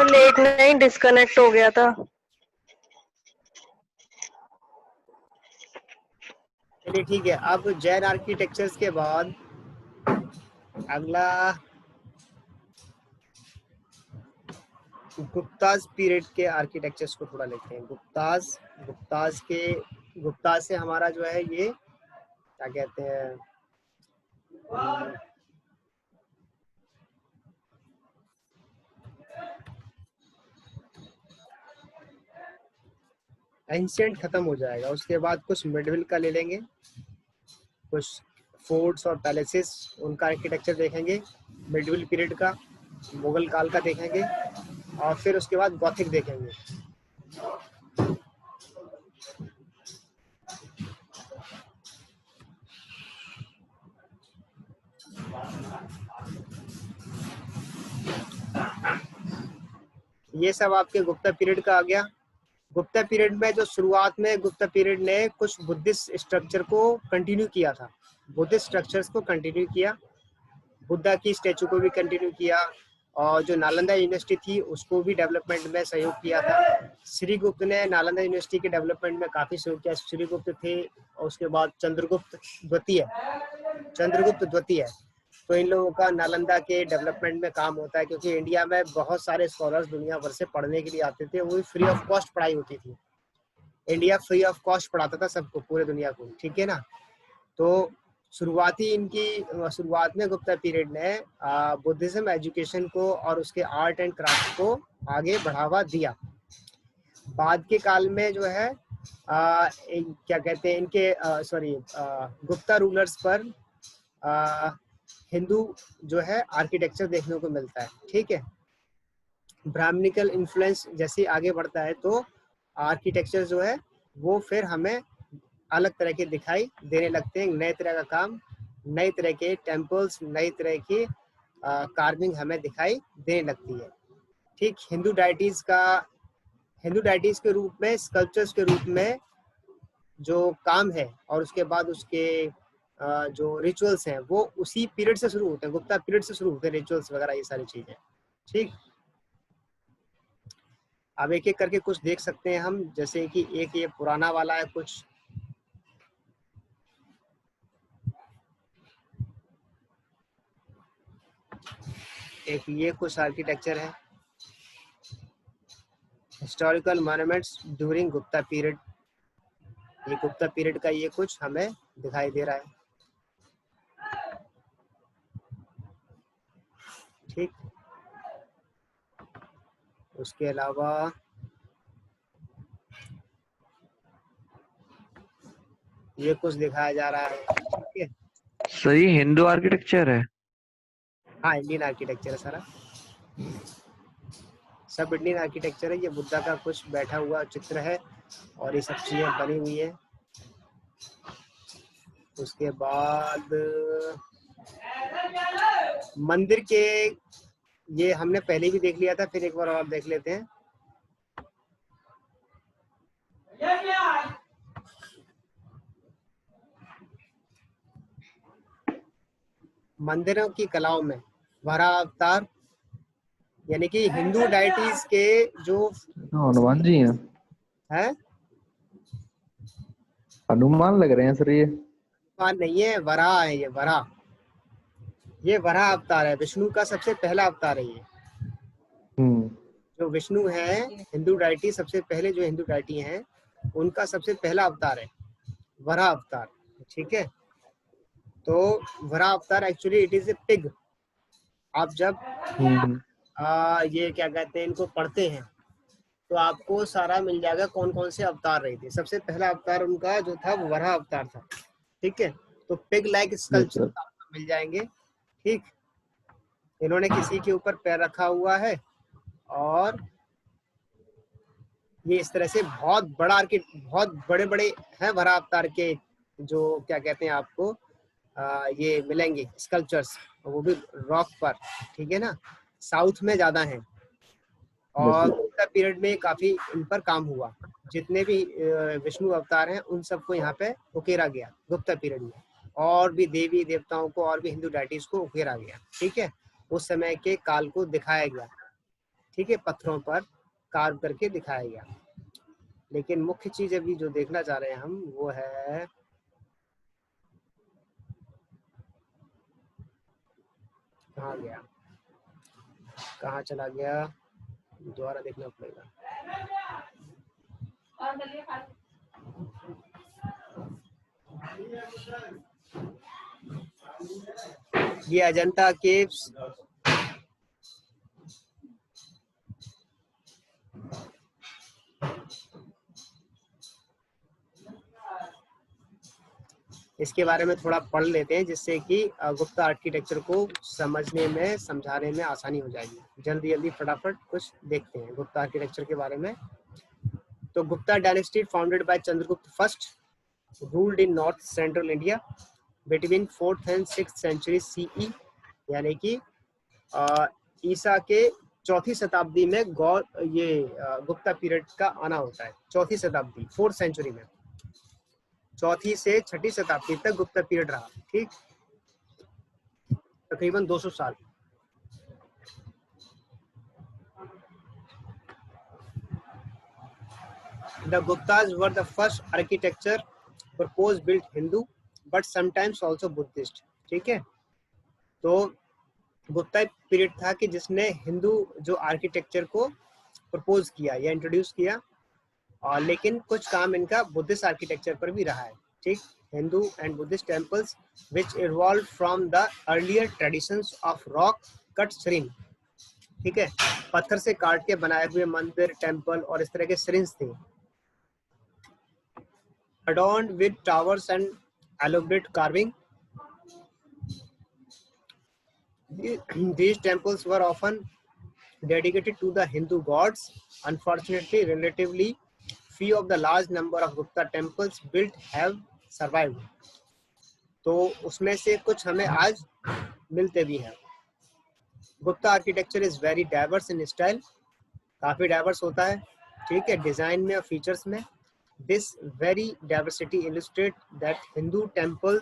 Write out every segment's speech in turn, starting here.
Late नहीं, disconnect हो गया था। चलिए ठीक है। अब जैन आर्किटेक्चर्स के बाद अगला गुप्ताज पीरियड के आर्किटेक्चर्स को थोड़ा लेते हैं। गुप्ताज से हमारा जो है ये क्या कहते हैं, एंशिएंट खत्म हो जाएगा। उसके बाद कुछ मिडविल का ले लेंगे, कुछ फोर्ट्स और पैलेसेस, उनका आर्किटेक्चर देखेंगे, मिडविल पीरियड का, मुगल काल का देखेंगे, और फिर उसके बाद गॉथिक देखेंगे। ये सब आपके गुप्ता पीरियड का आ गया। गुप्ता पीरियड में जो शुरुआत में गुप्ता पीरियड ने कुछ बुद्धिस्ट स्ट्रक्चर को कंटिन्यू किया था, बुद्धिस्ट स्ट्रक्चर्स को कंटिन्यू किया, बुद्धा की स्टैचू को भी कंटिन्यू किया, और जो नालंदा यूनिवर्सिटी थी उसको भी डेवलपमेंट में सहयोग किया था। श्रीगुप्त ने नालंदा यूनिवर्सिटी के डेवलपमेंट में काफी सहयोग किया। श्रीगुप्त थे, और उसके बाद चंद्रगुप्त द्वितीय। तो इन लोगों का नालंदा के डेवलपमेंट में काम होता है, क्योंकि इंडिया में बहुत सारे स्कॉलर्स दुनिया भर से पढ़ने के लिए आते थे, वो भी फ्री ऑफ कॉस्ट पढ़ाई होती थी। इंडिया फ्री ऑफ कॉस्ट पढ़ाता था सबको, पूरे दुनिया को, ठीक है ना। तो शुरुआत में गुप्ता पीरियड ने बुद्धिज्म एजुकेशन को और उसके आर्ट एंड क्राफ्ट को आगे बढ़ावा दिया। बाद के काल में जो है क्या कहते हैं इनके गुप्ता रूलर्स पर हिंदू जो है आर्किटेक्चर देखने को मिलता है, ठीक है। ब्राह्मणिकल इन्फ्लुएंस जैसे आगे बढ़ता है तो आर्किटेक्चर जो है वो फिर हमें अलग तरह के दिखाई देने लगते हैं। नए तरह का काम, नई तरह के टेम्पल्स, नई तरह की कार्विंग हमें दिखाई देने लगती है, ठीक। हिंदू डाइटीज के रूप में, स्कल्पचर्स के रूप में जो काम है, और उसके बाद उसके जो रिचुअल्स हैं वो उसी पीरियड से शुरू होते हैं, गुप्ता पीरियड से शुरू होते हैं, रिचुअल्स वगैरह ये सारी चीजें, ठीक। अब एक एक करके कुछ देख सकते हैं हम, जैसे कि एक ये पुराना वाला है कुछ, एक ये कुछ आर्किटेक्चर है, historical monuments during Gupta period. ये गुप्ता पीरियड का ये कुछ हमें दिखाई दे रहा है, ठीक। उसके अलावा ये कुछ दिखाया जा रहा है, ठीक है। सर ये हिंदू आर्किटेक्चर है? हाँ, इंडियन आर्किटेक्चर है सारा, सब इंडियन आर्किटेक्चर है। ये बुद्धा का कुछ बैठा हुआ चित्र है और ये सब चीजें बनी हुई है। उसके बाद मंदिर के, ये हमने पहले भी देख लिया था, फिर एक बार और देख लेते हैं। मंदिरों की कलाओं में वराह अवतार, यानी कि हिंदू डाइटीज के जो हनुमान जी हैं? है, हनुमान लग रहे हैं सर ये। नहीं है, वराह है, ये वराह अवतार है, विष्णु का सबसे पहला अवतार है ये। जो विष्णु है, हिंदू डाइटी सबसे पहले जो हिंदू डाइटी हैं उनका सबसे पहला अवतार है वराह अवतार, ठीक है। तो वराह अवतार actually it is a pig. आप जब ये क्या कहते हैं इनको पढ़ते हैं तो आपको सारा मिल जाएगा कौन कौन से अवतार रहे थे। सबसे पहला अवतार उनका जो था वो वराह अवतार था, ठीक है। तो पिग लाइक स्कल्पचर आपको मिल जाएंगे, ठीक। इन्होंने किसी के ऊपर पैर रखा हुआ है और ये इस तरह से बहुत बड़े बड़े हैं वराह अवतार के, जो क्या कहते हैं आपको ये मिलेंगे स्कल्पचर्स, वो भी रॉक पर, ठीक है ना। साउथ में ज्यादा हैं और गुप्ता पीरियड में काफी इन पर काम हुआ। जितने भी विष्णु अवतार हैं उन सबको यहाँ पे उकेरा गया गुप्ता पीरियड में, और भी देवी देवताओं को और भी हिंदू डाइटीज को उकेरा गया, ठीक है। उस समय के काल को दिखाया गया। ठीक है, पत्थरों पर कार्व करके दिखाया गया। लेकिन मुख्य चीज अभी जो देखना चाह रहे हैं हम वो है कहाँ गया, कहाँ चला गया, दोबारा देखना पड़ेगा। ये अजंता केव्स, इसके बारे में थोड़ा पढ़ लेते हैं जिससे कि गुप्ता आर्किटेक्चर को समझने में समझाने में आसानी हो जाएगी। जल्दी जल्दी फटाफट कुछ देखते हैं गुप्ता आर्किटेक्चर के बारे में। तो Gupta dynasty founded by Chandragupta first ruled in north central India between 4th and 6th century CE, यानी कि ईसा के चौथी शताब्दी में गुप्ता पीरियड का आना होता है। चौथी शताब्दी, 4th century में, चौथी से छठी शताब्दी तक गुप्ता पीरियड रहा। ठीक, तकरीबन 200 साल। The Guptas were the first architecture purpose built Hindu but sometimes also Buddhist। ठीक है, तो गुप्ता पीरियड था कि जिसने हिंदू जो आर्किटेक्चर को प्रपोज किया या इंट्रोड्यूस किया, और लेकिन कुछ काम इनका बुद्धिस्ट आर्किटेक्चर पर भी रहा है। ठीक, Hindu and Buddhist temples which evolve from the earlier traditions of rock cut shrine. ठीक है, पत्थर से काट के बनाए हुए मंदिर, टेम्पल और इस तरह के श्रीन्स थे, adorned with towers and elaborate carving. These temples were often dedicated to the Hindu gods. Unfortunately, relatively few of the large number of Gupta temples built have survived. तो उसमें से कुछ हमें आज मिलते भी हैं। Gupta architecture is very diverse in style, काफी डाइवर्स होता है। ठीक है, डिजाइन में और फीचर्स में। This very diversity illustrates that Hindu temple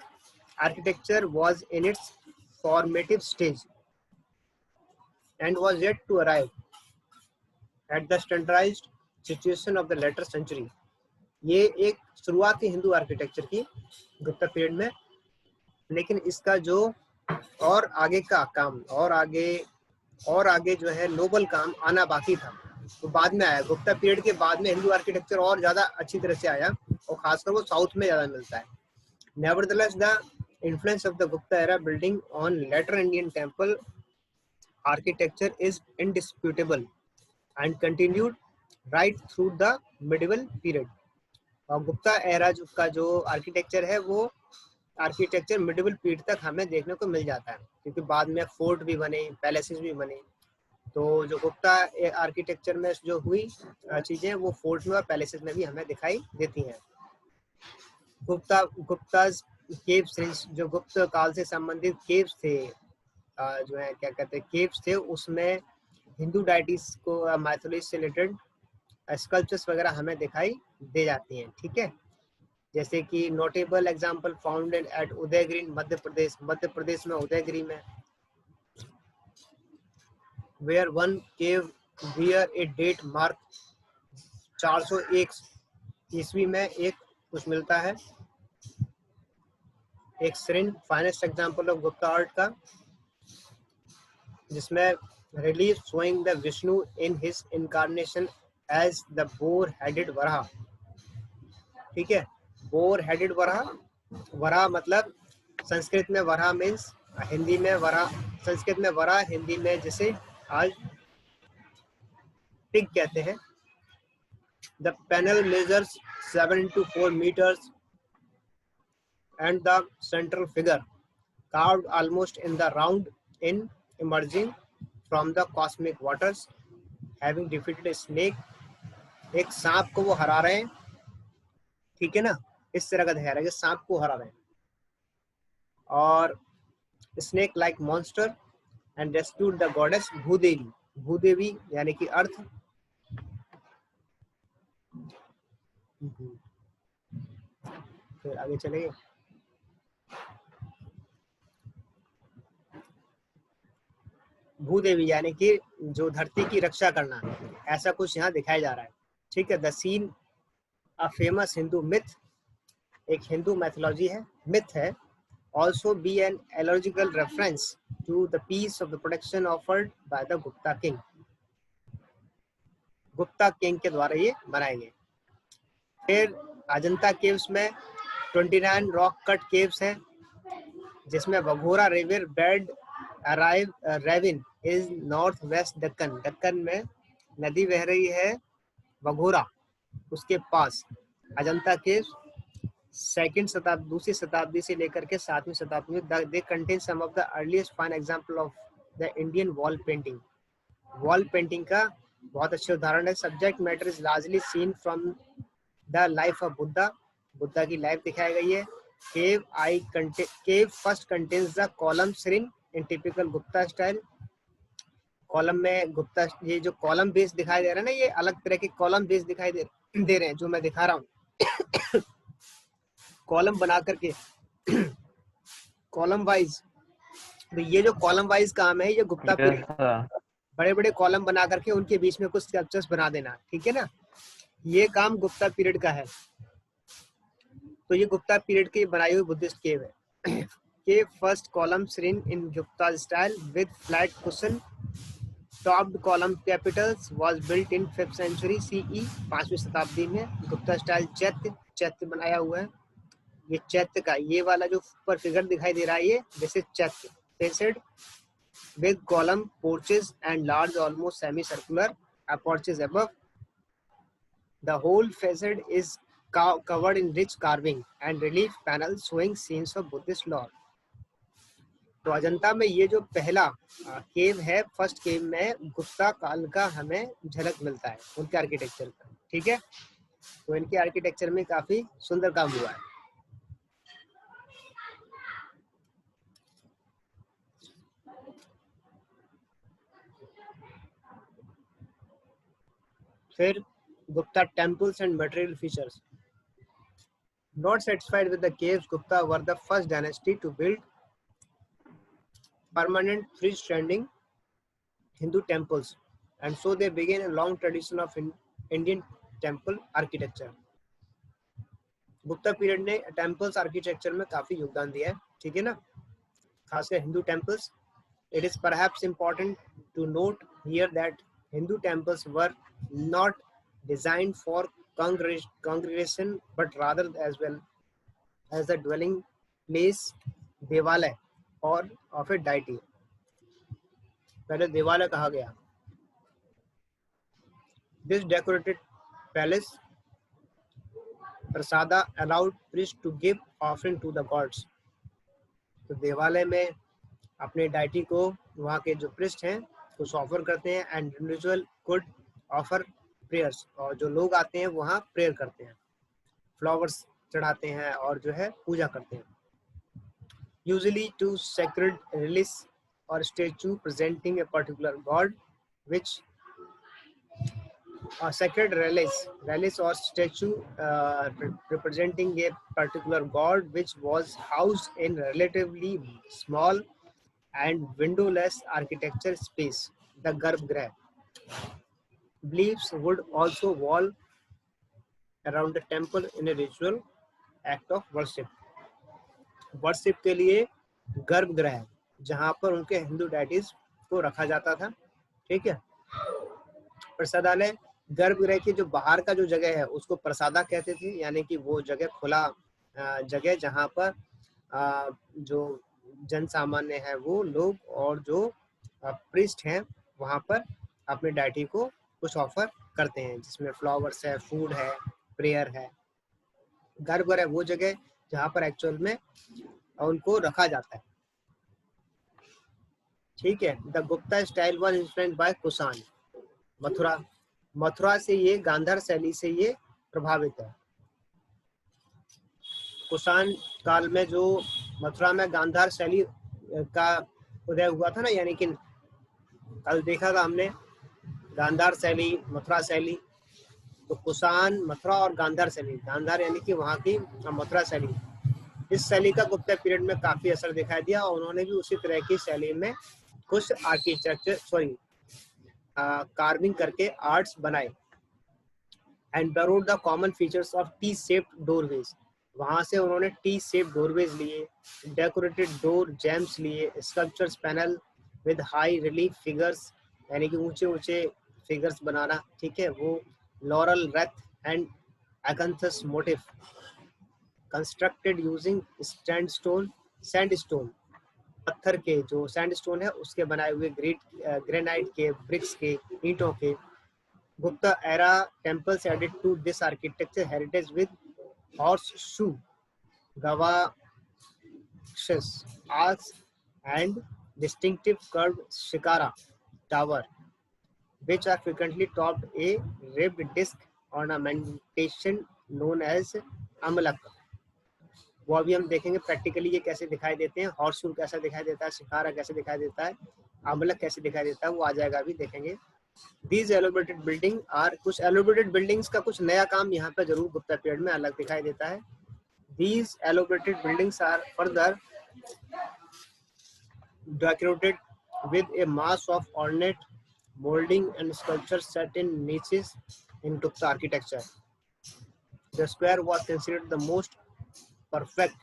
architecture was in its formative stage and was yet to arrive at the standardized situation of the later century। ये एक शुरुआत थी हिंदू आर्किटेक्चर की गुप्ता पीरियड में, लेकिन इसका जो और आगे का काम और आगे जो है नोबल काम आना बाकी था, तो बाद में आया। गुप्ता पीरियड के बाद में हिंदू आर्किटेक्चर और ज्यादा अच्छी तरह से आया, और खासकर वो साउथ में ज्यादा मिलता है। Nevertheless, the influence of the Gupta era building on later Indian temple architecture is indisputable and continued right through the medieval period। और गुप्ता एरा जो आर्किटेक्चर है वो आर्किटेक्चर मिडिवल पीरियड तक हमें देखने को मिल जाता है, क्योंकि बाद में फोर्ट भी बने, पैलेसेस भी बने। तो जो गुप्ता आर्किटेक्चर में जो हुई चीजें वो फोर्ट में और पैलेसेस में भी हमें दिखाई देती हैं। गुप्ताज केव्स, जो गुप्त काल से संबंधित केव्स थे, जो है क्या कहते हैं केव्स थे, उसमें हिंदू डाइटीज को माइथोलॉजी से रिलेटेड स्कल्पचर्स वगैरह हमें दिखाई दे जाती हैं। ठीक है, जैसे कि notable example founded at Udayagiri Madhya Pradesh में उदयगिरी में, where one cave wear a date mark 401 ईस्वी में एक कुछ मिलता है, एक shrine finest example of Gupta art का, जिसमें relief showing the Vishnu in his incarnation as the boar headed Varaha. ठीक है, बोर हेडेड वराह, वराह मतलब संस्कृत में वराह मीन्स, हिंदी में वराह, संस्कृत में वराह, हिंदी में जिसे आज पिग कहते हैं। The panel measures 7 into 4 meters and the central figure carved almost in the round in emerging from the cosmic waters having defeated a snake। एक सांप को वो हरा रहे हैं, ठीक है ना, इस तरह का दिखा रहा है कि सांप को हरा रहे हैं, और snake like monster and rescued the goddess Bhudevi. Bhudevi यानी कि अर्थ। फिर आगे चलेंगे। भूदेवी यानी कि जो धरती की रक्षा करना, ऐसा कुछ यहाँ दिखाया जा रहा है। ठीक है, the seen a famous Hindu myth, एक हिंदू मैथोलॉजी है, मिथ है, also be an allegorical reference to the piece of the protection offered by the Gupta king. Gupta king के द्वारा ये बनाए गए। फिर अजंता केव्स में 29 रॉक कट केव्स हैं, जिसमें Baghora river bed ravine is north west Deccan, Deccan में नदी बह रही है बघोरा, उसके पास अजंता केव्स दूसरी शताब्दी से लेकर के 7वीं शताब्दी में they contain some of the earliest fine example of the Indian wall painting. Wall painting का बहुत अच्छे उदाहरण है। Subject matter is largely seen from the life of Buddha, Buddha की लाइफ दिखाई गई है। Cave first contains the column shrine in typical Gupta style. Column में गुप्ता, ये जो कॉलम बेस दिखाई दे रहा है ना, ये अलग तरह के कॉलम बेस दिखाई दे रहे हैं जो मैं दिखा रहा हूँ। कॉलम बना करके कॉलम वाइज, तो ये जो कॉलम वाइज काम है ये गुप्ता पीरियड, बड़े बड़े कॉलम बना करके उनके बीच में कुछ स्कल्पचर्स बना देना, ठीक है ना, ये काम गुप्ता पीरियड का है। तो ये गुप्ता पीरियड की बनाई हुई बुद्धिस्ट केव है। Cave first column shrine in Gupta style with flat cushion topped column capitals was built in 5th century CE, 5वीं शताब्दी में। गुप्ता स्टाइल चैत्य बनाया हुआ है। ये चैत्य का ये वाला जो ऊपर फिगर दिखाई दे रहा है, ये दिस इज चैत्य, facet with column porches and large almost semicircular porches above. The whole facade is covered in rich carving and relief panels showing scenes of Buddhist lore. तो अजंता में ये जो पहला केव है, फर्स्ट केव में गुप्ता काल का हमें झलक मिलता है उनके आर्किटेक्चर का, ठीक है। तो इनके आर्किटेक्चर में काफी सुंदर काम हुआ है। फिर Gupta temples and material features. Not satisfied with the caves, Gupta were the first dynasty to build permanent freestanding Hindu temples, and so they began a long tradition of Indian temple architecture. Gupta period ने temples architecture में काफी योगदान दिया है, ठीक है ना, खासकर Hindu temples. It is perhaps important to note here that Hindu temples were not designed for congregation but rather as well as the dwelling place देवालय और of a deity। पहले देवालय कहा गया। This decorated palace prasada allowed priests to give offering to the gods। तो देवालय में अपने डाइटी को वहाँ के जो प्रिस्ट हैं कुछ ऑफर करते हैं, and individual could offer prayers, और जो लोग आते हैं वहाँ प्रेयर करते हैं, फ्लावर्स चढ़ाते हैं और जो है पूजा करते हैं। यूजुअली टू सेक्रेड रिलीज और statue presenting a particular God which sacred relics or statue representing a particular god which was housed in relatively small and windowless architecture space, the garbhagriha. Beliefs would also wall around the temple in a ritual act of worship. Worship के लिए गर्भगृह, जहां पर उनके Hindu deities को रखा जाता था, ठीक है। प्रसादालय, गर्भगृह की जो बाहर का जो जगह है उसको प्रसादा कहते थे, यानी कि वो जगह खुला जगह जहां पर जो जन सामान्य है वो लोग और जो प्रिस्ट हैं वहां पर अपने डाइटी को कुछ ऑफर करते हैं, जिसमें फ्लावर्स है, फूड है, प्रेयर है। गर्भगृह वो जगह जहां पर एक्चुअल में उनको रखा जाता है, ठीक है। The Gupta style was influenced by Kushan, Mathura से ये गांधार शैली से ये प्रभावित है। कुषाण काल में जो मथुरा में गांधार शैली का उदय हुआ था ना, यानी कि कल देखा था हमने गांधार शैली, मथुरा शैली, तो कुषाण, मथुरा और गांधार शैली, गांधार यानी कि वहाँ की मथुरा शैली, इस शैली का गुप्ता पीरियड में काफी असर दिखाई दिया और उन्होंने भी उसी तरह की शैली में कुछ आर्किटेक्चर कार्विंग करके आर्ट्स बनाए। And borrowed the common features of T shaped doorways, वहां से उन्होंने टी शेप डोरवेज लिए, डेकोरेटेड डोर जैम्स लिए, sculptures panel with high relief figures, यानी कि ऊंचे ऊंचे फिगर्स बनाना, ठीक है, वो laurel wreath and acanthus motif, constructed using sandstone, पत्थर के जो सैंडस्टोन है उसके बनाए हुए ग्रेनाइट के, ब्रिक्स के, ईंटों के। Gupta era temples added to this architecture heritage with horseshoe, gavakshas, arcs, and distinctive curved shikara tower, which are frequently topped a ribbed disc ornamentation known as amalak. वो अभी हम देखेंगे प्रैक्टिकली ये कैसे दिखाई देते हैं, हॉर्सशू कैसा दिखाई देता है, शिकारा कैसे दिखाई देता है, अमलक कैसे दिखाई देता है, वो आ जाएगा अभी देखेंगे। These elaborated building are, कुछ elaborated buildings का कुछ नया काम यहाँ पे जरूर गुप्ता पीरियड में अलग दिखाई देता है। These elaborated buildings are further decorated with a mass of ornate molding and sculptures set in niches in Gupta architecture. The square was considered the most perfect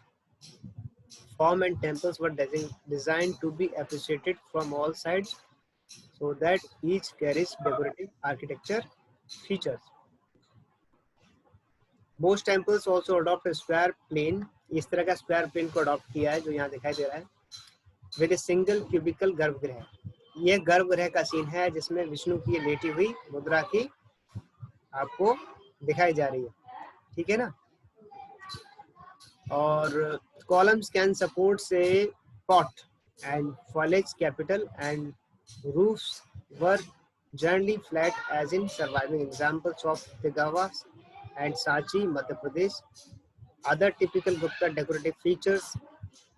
form, and temples were designed to be appreciated from all sides, so that each carries decorative architecture features. Most temples also adopt a square plane, इस तरह का square plane को adopt किया है जो यहाँ दिखाई दे रहा है, विद ए सिंगल क्यूबिकल गर्भगृह। ये गर्भगृह का सीन है जिसमें विष्णु की लेटी हुई मुद्रा की आपको दिखाई जा रही है, ठीक है ना। और columns can support say pot and foliage capital, and roofs were generally flat as in surviving examples of Tegawa and Sachi, Madhya Pradesh. Other typical Gupta decorative features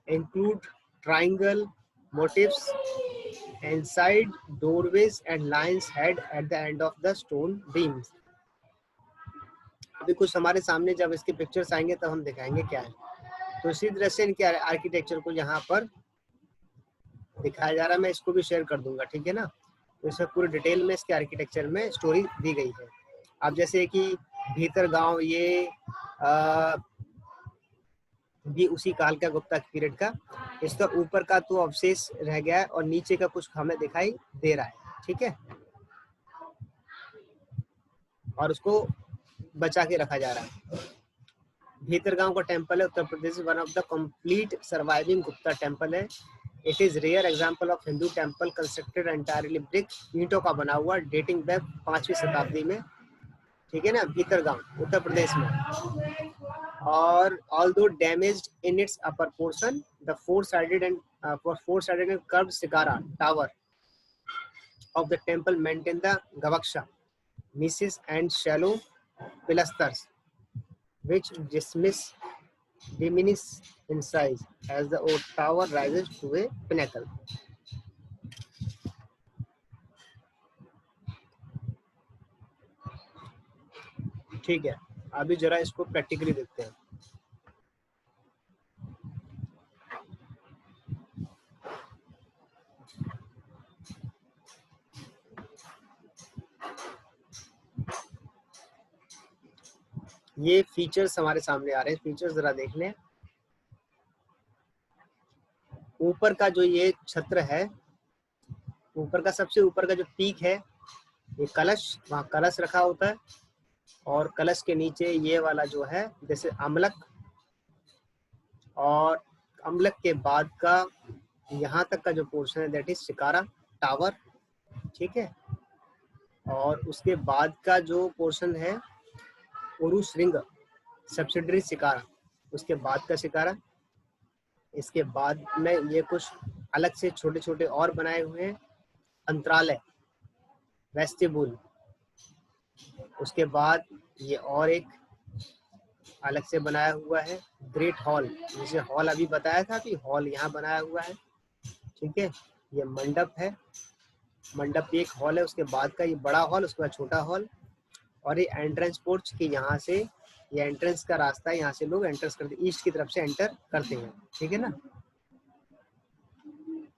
include triangle motifs inside doorways and lions head at the end of the stone beams. अभी कुछ हमारे सामने जब इसके pictures आएंगे तब हम दिखाएंगे क्या है। तो इसी तरह से इनके आर्किटेक्चर को यहाँ पर दिखाया जा रहा है, मैं इसको भी शेयर कर दूंगा, ठीक है ना। तो इसमें पूरी डिटेल में इसके आर्किटेक्चर में स्टोरी दी गई है। अब जैसे कि भीतर गांव, ये भी उसी काल का गुप्ता पीरियड का, इसका ऊपर का तो अवशेष रह गया है और नीचे का कुछ हमें दिखाई दे रहा है, ठीक है, और उसको बचा के रखा जा रहा है। भीतरगांव का टेम्पल है Uttar Pradesh, one of the complete surviving Gupta temple है। It is rare example of Hindu temple constructed entirely brick, ईंटों का बना हुआ, डेटिंग बैक 5वीं शताब्दी में, ठीक है ना, भीतरगांव उत्तर प्रदेश में। और although damaged in its upper portion, the four sided and curved shikhara tower of the temple maintain the gavaksha niches and shallow pilasters, which diminish in size as the old tower rises to a pinnacle. ठीक है, अभी जरा इसको practically देखते हैं। ये features हमारे सामने आ रहे हैं, फीचर्स जरा देख लें। ऊपर का जो ये छत्र है, ऊपर का सबसे ऊपर का जो पीक है, ये कलश, वहाँ कलश रखा होता है, और कलश के नीचे ये वाला जो है जैसे अमलक, और अमलक के बाद का यहाँ तक का जो पोर्शन है दैट इज शिकारा टावर, ठीक है। और उसके बाद का जो पोर्शन है उरुस रिंग सब्सिडरी शिकारा, उसके बाद का शिकारा। इसके बाद में ये कुछ अलग से छोटे छोटे और बनाए हुए हैं, अंतरालय, वेस्टिबुल। उसके बाद ये और एक अलग से बनाया हुआ है ग्रेट हॉल, जिसे हॉल अभी बताया था कि हॉल यहाँ बनाया हुआ है, ठीक है। ये मंडप है, मंडप एक हॉल है, उसके बाद का ये बड़ा हॉल, उसके बाद छोटा हॉल, और ये एंट्रेंस पोर्च की यहाँ से, ये एंट्रेंस का रास्ता है, यहाँ से लोग एंट्रेंस करते, ईस्ट की तरफ से एंटर करते हैं, ठीक है ना।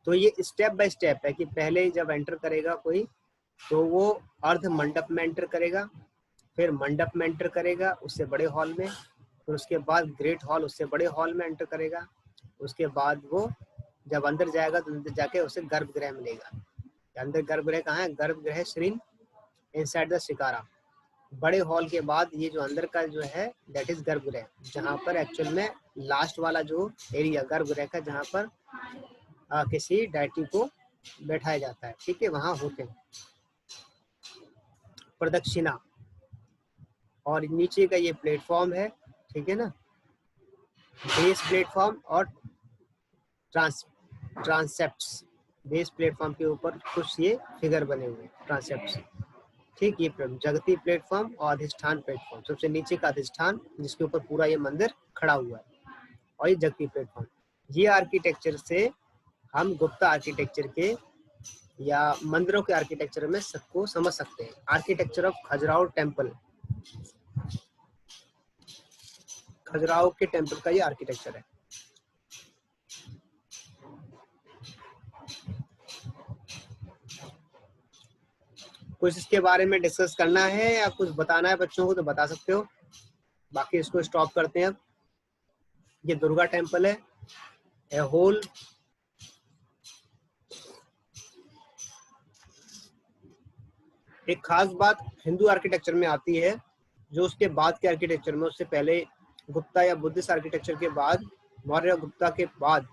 तो ये स्टेप बाय स्टेप है कि पहले जब एंटर करेगा कोई तो वो अर्ध मंडप में एंटर करेगा, फिर मंडप में एंटर करेगा उससे बड़े हॉल में, फिर उसके बाद ग्रेट हॉल उससे बड़े हॉल में एंटर करेगा, उसके बाद वो जब अंदर जाएगा तो अंदर जाके उसे गर्भगृह मिलेगा। अंदर गर्भगृह कहाँ है? गर्भगृह श्रीन इनसाइड द शिकारा। बड़े हॉल के बाद ये जो अंदर का जो है दैट इज गर्भगृह, जहाँ पर एक्चुअल में लास्ट वाला जो एरिया गर्भगृह का जहाँ पर किसी डायटी को बैठाया जाता है, ठीक है, वहाँ होते हैं। प्रदक्षिणा, और नीचे का ये प्लेटफॉर्म है, ठीक है ना, बेस प्लेटफॉर्म और ट्रांसेप्ट्स। बेस प्लेटफॉर्म के ऊपर कुछ ये फिगर बने हुए ट्रांसेप्ट्स, ठीक। ये जगती प्लेटफॉर्म और अधिष्ठान प्लेटफॉर्म, सबसे नीचे का अधिष्ठान जिसके ऊपर पूरा ये मंदिर खड़ा हुआ है, और ये जगती प्लेटफॉर्म। ये आर्किटेक्चर से हम गुप्ता आर्किटेक्चर के या मंदिरों के आर्किटेक्चर में सबको समझ सकते हैं। Architecture of Khajuraho temple, Khajuraho के टेम्पल का ये आर्किटेक्चर है। कुछ इसके बारे में डिस्कस करना है या कुछ बताना है बच्चों को तो बता सकते हो, बाकी इसको स्टॉप करते हैं अब। ये दुर्गा टेम्पल है, ए होल एक खास बात हिंदू आर्किटेक्चर में आती है जो उसके बाद के आर्किटेक्चर में, उससे पहले गुप्ता या बुद्धिस्ट आर्किटेक्चर के बाद, मौर्य गुप्ता के बाद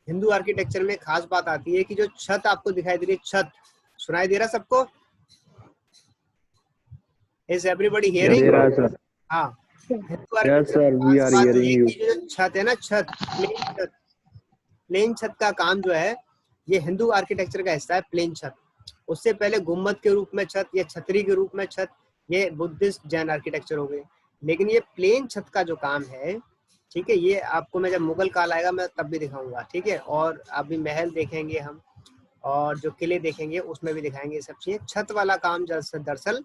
हिंदू आर्किटेक्चर में खास बात आती है कि जो छत आपको दिखाई दे रही है, छत सुनाई दे रहा सबको? Is everybody hearing? हाँ, हिंदू आर्किटेक्चर में खास बात ये कि जो छत है ना, छत, प्लेन छत का काम जो है ये हिंदू आर्किटेक्चर का हिस्सा है, प्लेन छत। उससे पहले गुम्बद के रूप में छत या छतरी के रूप में छत, ये बुद्धिस्ट जैन आर्किटेक्चर हो गए। लेकिन ये प्लेन छत का जो काम है, ठीक है, ये आपको मैं जब मुगल काल आएगा मैं तब भी दिखाऊंगा, ठीक है। और अभी महल देखेंगे हम और जो किले देखेंगे उसमें भी दिखाएंगे सब चीजें। छत वाला काम दरअसल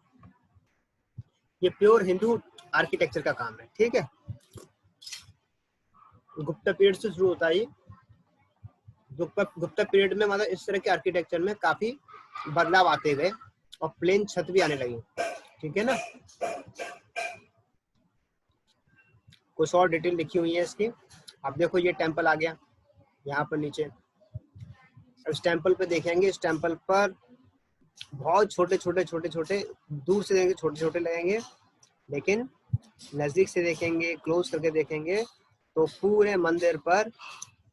ये प्योर हिंदू आर्किटेक्चर का काम है, ठीक है। गुप्ता पीरियड से शुरू होता है ये। गुप्ता पीरियड में मतलब इस तरह के आर्किटेक्चर में काफी बदलाव आते गए और प्लेन छत भी आने लगी, ठीक है ना। कुछ और डिटेल लिखी हुई है इसकी। अब देखो ये टेम्पल आ गया यहाँ पर नीचे। इस टेम्पल पे देखेंगे, इस टेम्पल पर बहुत छोटे छोटे दूर से देखेंगे छोटे छोटे लगेंगे, लेकिन नजदीक से देखेंगे, क्लोज करके देखेंगे तो पूरे मंदिर पर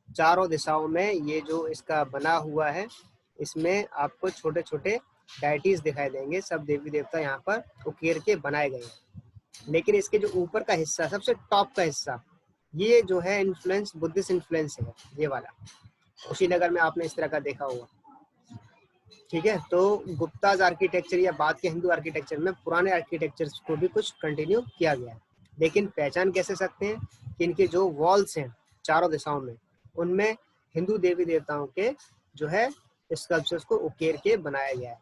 चारों दिशाओं में ये जो इसका बना हुआ है इसमें आपको छोटे छोटे डायटीज दिखाई देंगे। सब देवी देवता यहाँ पर उकेर के बनाए गए हैं। लेकिन इसके जो ऊपर का हिस्सा, सबसे टॉप का हिस्सा, ये जो है इन्फ्लुएंस, बुद्धिस्ट इन्फ्लुएंस है ये वाला। कुशीनगर में आपने इस तरह का देखा होगा, ठीक है। तो गुप्ताज आर्किटेक्चर या बाद के हिंदू आर्किटेक्चर में पुराने आर्किटेक्चर को भी कुछ कंटिन्यू किया गया है। लेकिन पहचान कैसे सकते हैं कि इनके जो वॉल्स हैं चारों दिशाओं में, उनमें हिंदू देवी देवताओं के जो है स्कल्पचर्स को उकेर के बनाया गया है।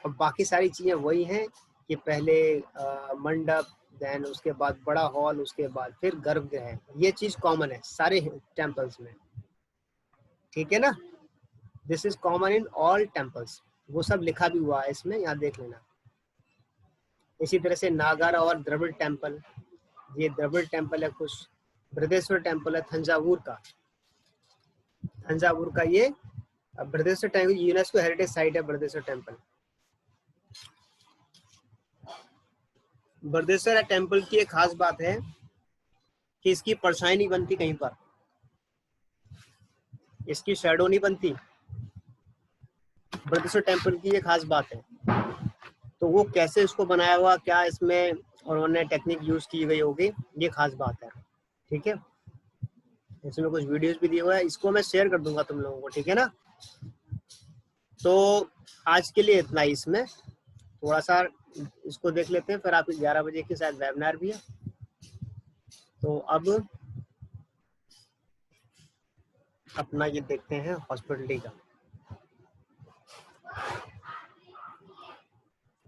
और बाकी सारी चीजें वही हैं कि पहले मंडप, देन उसके बाद बड़ा हॉल, उसके बाद फिर गर्भगृह। ये चीज कॉमन है सारे टेम्पल्स में, ठीक है ना। This is common in all temples. वो सब लिखा भी हुआ है इसमें, यहाँ देख लेना। इसी तरह से नागर और द्रविड़ टेम्पल, ये द्रविड़ टेम्पल है। कुछ बृहदेश्वर टेम्पल है थंजावुर का। थंजावुर का ये Brihadeeswara temple UNESCO heritage site है। बृहदेश्वर टेम्पल, बृहदेश्वर टेम्पल की एक खास बात है कि इसकी परछाई नहीं बनती कहीं पर, इसकी शैडो नहीं बनती। बृहदेश्वर टेम्पल की ये खास बात है। तो वो कैसे इसको बनाया हुआ, क्या इसमें उन्होंने टेक्निक यूज की गई होगी, ये खास बात है, ठीक है। इसमें कुछ वीडियोस भी दिए हुए हैं, इसको मैं शेयर कर दूंगा तुम लोगों को, ठीक है ना। तो आज के लिए इतना ही। इसमें थोड़ा सा इसको देख लेते हैं, फिर आपकी 11 बजे की शायद वेबिनार भी है। तो अब अपना ये देखते हैं हॉस्पिटलिटी का।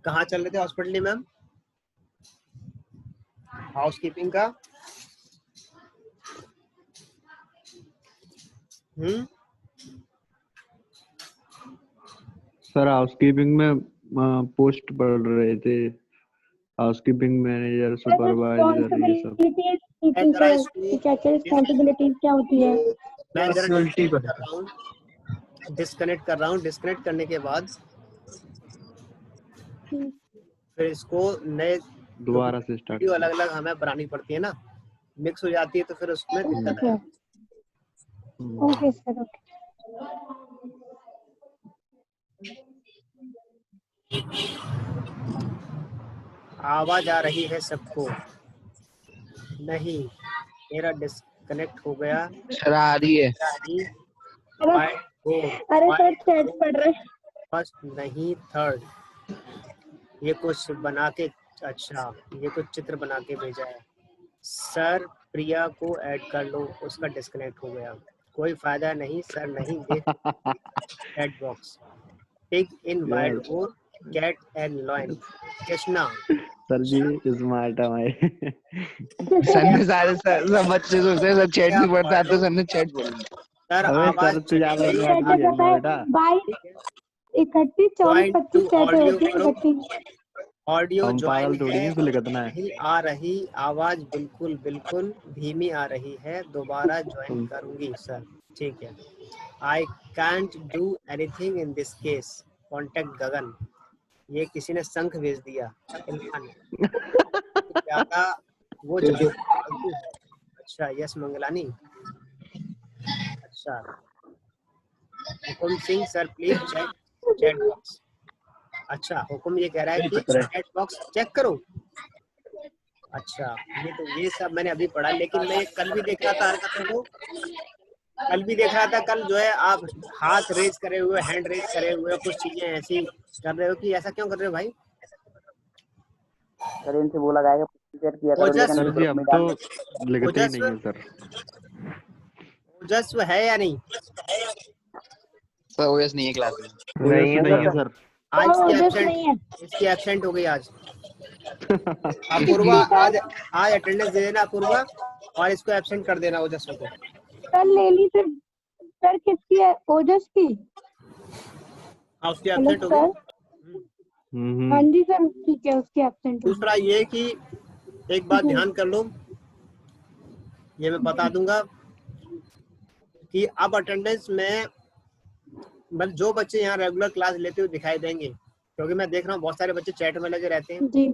कहाँ चल रहे थे हॉस्पिटलिटी में हम? हाउसकीपिंग का। सर हाउसकीपिंग में पोस्ट पढ़ रहे थे, हाउसकीपिंग मैनेजर, सुपरवाइजर, ये सब। मैं जरा इसको क्या क्या रिस्पॉन्सिबिलिटीज क्या होती है? मैं जरा डिस्कनेक्ट कर रहा हूँ, डिस्कनेक्ट कर रहा हूँ। डिस्कनेक्ट करने के बाद फिर इसको नए दोबारा से स्टार्ट। वीडियो अलग अलग हमें बनानी पड़ती है ना, मिक्स हो जाती है तो फिर उसमें दिक्कत है। Okay sir, okay. आवाज आ रही है सबको? नहीं, मेरा डिस्कनेक्ट हो गया। सर आ रही है। अरे सर चैट पढ़ रहे। फर्स्ट नहीं, थर्ड। ये कुछ बना के, अच्छा ये कुछ चित्र बना के भेजा है। सर प्रिया को ऐड कर लो, उसका डिस्कनेक्ट हो गया। कोई फायदा नहीं सर, नहीं देख chat box. Pig in wild boar, cat and lion. Krishna sir ji smart है हमारे। सर ने सारे सब बच्चे सोचते हैं सर चैट नहीं पढ़ता, तो सर ने चैट पढ़ लिया। सर अबे आवाज सर तो ज्यादा चली गई। स्मार्ट नहीं है ना बेटा। 31, 24, 25 चैट ऑडियो होती है करो। 31। ऑडियो हम पागल ज्वाइन थोड़ी है, हैं, इसलिए कितना है। नहीं आ रही आवाज, बिल्कुल बिल्कुल धीमी आ रही है। दोबारा ज्वाइन करूंगी सर, ठीक है। I can't do anything in this case, contact Gagan. ये किसी ने शंख भेज दिया, इल्फा ने। ज्यादा वो फालतू है। अच्छा यस मंगलानी, अच्छा। Hukum Singh sir please check chat box. अच्छा हुकुम ये कह रहा है कि चैट बॉक्स चेक करो। अच्छा ये सब मैंने अभी पढ़ा, लेकिन मैं कल भी देख रहा था हरकतों को। कल भी देख रहा था, कल जो है आप हाथ रेज करे हुए, हैंड रेज करे हुए, कुछ चीजें ऐसी कर रहे हो कि ऐसा क्यों कर रहे हो भाई? सर इनसे बोला गया किया करो, लेकिन सर जी हम तो लिखते ही नहीं है सर। ओजस्व है या नहीं? सर ओएस नहीं है क्लास में। नहीं है सर। आज ओजस नहीं एब्सेंट, है। इसकी एब्सेंट हो गई आज। अपूर्वा आज अटेंडेंस दे देना अपूर्वा, और इसको एब्सेंट कर देना ओजस्व को। सर ले ली सर किसकी है? ओजस की। हाँ उसकी हेलो एब्सेंट हो सर। गई। हाँ जी सर, ठीक है, उसकी एब्सेंट। दूसरा ये कि एक बात ध्यान कर लो, ये मैं बता दूंगा कि अब अटेंडेंस में मतलब जो बच्चे यहाँ रेगुलर क्लास लेते हुए दिखाई देंगे, क्योंकि मैं देख रहा हूँ बहुत सारे बच्चे चैट में लगे रहते हैं जी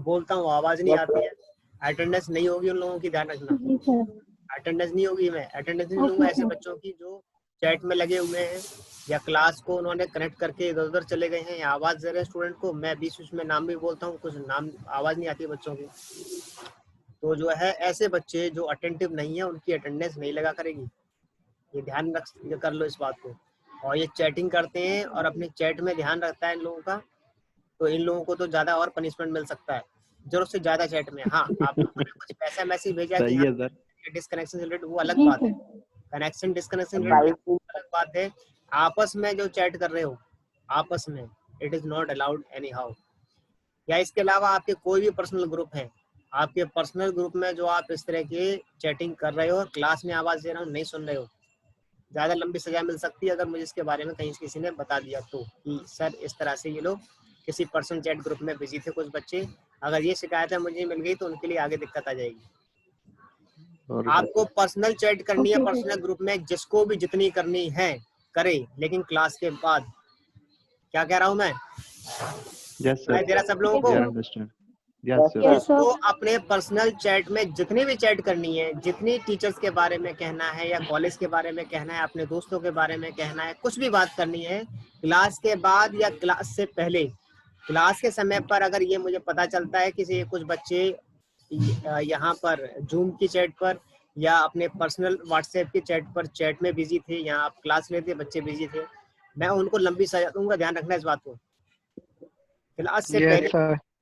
बोलता हूँ आवाज नहीं आती है। अटेंडेंस नहीं होगी उन लोगों की, ध्यान रखना। जी सर। अटेंडेंस नहीं होगी, मैं अटेंडेंस नहीं लूंगा ऐसे बच्चों की जो चैट में लगे हुए हैं या क्लास को उन्होंने कनेक्ट करके इधर उधर चले गए हैं या आवाज दे रहे हैं स्टूडेंट को। मैं बीच बीच में नाम भी बोलता हूँ, कुछ नाम आवाज नहीं आती बच्चों की, तो जो है ऐसे बच्चे जो अटेंटिव नहीं है उनकी अटेंडेंस नहीं लगा करेगी। ये ध्यान रख कर लो इस बात को। और ये चैटिंग करते हैं और अपने चैट में ध्यान रखता है इन लोगों का, तो इन लोगों को तो ज्यादा और पनिशमेंट मिल सकता है, जरूरत से ज्यादा चैट में। हाँ आप लोगों ने कुछ ऐसा मैसेज भेजा कि सही है सर। डिस्कनेक्शन से रिलेटेड, वो अलग जी बात है। सर। कनेक्शन डिस्कनेक्शन अलग बात है। आपस में जो चैट कर रहे हो आपस में, it is not allowed any how. या इसके अलावा आपके कोई भी पर्सनल ग्रुप है, आपके पर्सनल ग्रुप में जो आप इस तरह की चैटिंग कर रहे हो और क्लास में आवाज दे रहा हूँ नहीं सुन रहे हो, ज्यादा लंबी सजा मिल सकती है अगर मुझे इसके बारे में कहीं किसी ने बता दिया तो, कि सर इस तरह से ये लोग किसी पर्सनल चैट ग्रुप में बिजी थे कुछ बच्चे, अगर ये शिकायतें मुझे मिल गई तो उनके लिए आगे दिक्कत आ जाएगी। आपको पर्सनल चैट करनी है पर्सनल ग्रुप में, जिसको भी जितनी करनी है करे, लेकिन क्लास के बाद। क्या कह रहा हूँ मैं? मैं दे रहा सब लोगों को। उसको अपने पर्सनल चैट में जितनी भी चैट करनी है, जितनी टीचर्स के बारे में कहना है या कॉलेज के बारे में कहना है, अपने दोस्तों के बारे में कहना है, कुछ भी बात करनी है, क्लास के बाद या क्लास से पहले, क्लास के समय पर अगर ये मुझे पता चलता है कि कुछ बच्चे यहाँ पर जूम की चैट पर या अपने पर्सनल व्हाट्सएप की चैट पर चैट में बिजी थे, यहाँ आप क्लास लेते बच्चे बिजी थे, मैं उनको लंबी सजा दूंगा। ध्यान रखना इस बात को। क्लास से पहले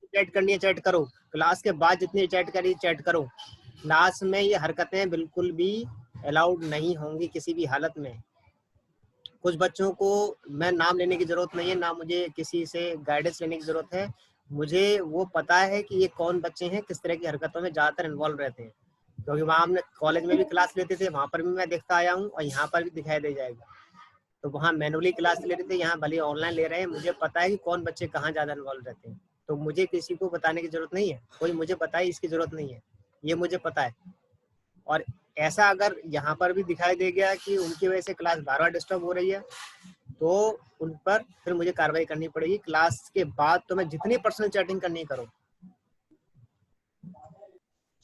चैट करनी है चैट करो, क्लास के बाद जितनी चैट करी चैट करो। क्लास में ये हरकतें बिल्कुल भी अलाउड नहीं होंगी किसी भी हालत में। कुछ बच्चों को मैं नाम लेने की जरूरत नहीं है, ना मुझे किसी से गाइडेंस लेने की जरूरत है, मुझे वो पता है कि ये कौन बच्चे हैं, किस तरह की हरकतों में ज्यादातर इन्वॉल्व रहते हैं, क्योंकि वहाँ हमने कॉलेज में भी क्लास लेते थे, वहां पर भी मैं देखता आया हूँ और यहाँ पर भी दिखाई दे जाएगा। तो वहाँ मैनुअली क्लास ले रहे थे, यहाँ भले ऑनलाइन ले रहे हैं। मुझे पता है कि कौन बच्चे कहाँ ज्यादा इन्वॉल्व रहते हैं, तो मुझे किसी को बताने की जरूरत नहीं है, कोई मुझे बताए इसकी जरूरत नहीं है, ये मुझे पता है। और ऐसा अगर यहाँ पर भी दिखाई दे गया कि उनकी वजह से क्लास बार बार डिस्टर्ब हो रही है, तो उन पर फिर मुझे कार्रवाई करनी पड़ेगी। क्लास के बाद तो मैं जितनी पर्सनल चैटिंग करनी करूँ।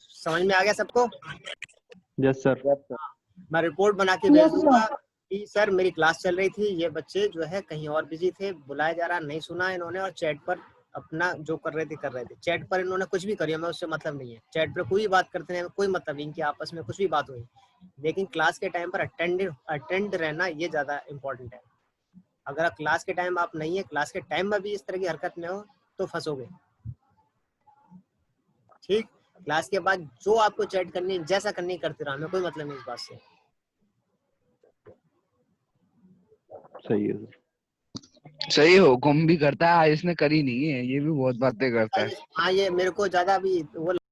समझ में आ गया सबको? Yes sir. मैं रिपोर्ट बना के भेज दूंगा कि सर मेरी क्लास चल रही थी, ये बच्चे जो है कहीं और बिजी थे, बुलाया जा रहा, नहीं सुना इन्होंने, और चैट पर अपना जो कर रहे थे। चैट पर इन्होंने कुछ भी करी, मैं उससे मतलब नहीं है। चैट पर कोई बात करते हैं, कोई मतलब नहीं कि आपस में कुछ भी बात हुई, लेकिन क्लास के टाइम पर अटेंड रहना ये ज्यादा इम्पोर्टेंट है। अगर क्लास के टाइम आप नहीं है, क्लास के टाइम में भी इस तरह की हरकत में हो तो फंसोगे। ठीक, क्लास के बाद जो आपको चैट करनी है, जैसा करनी करते रहो, हमें कोई मतलब नहीं इस बात से। सही है सर। सही हो, हुक्म भी करता है, इसने करी नहीं है, ये भी बहुत बातें करता है। हाँ, ये मेरे को ज्यादा अभी वो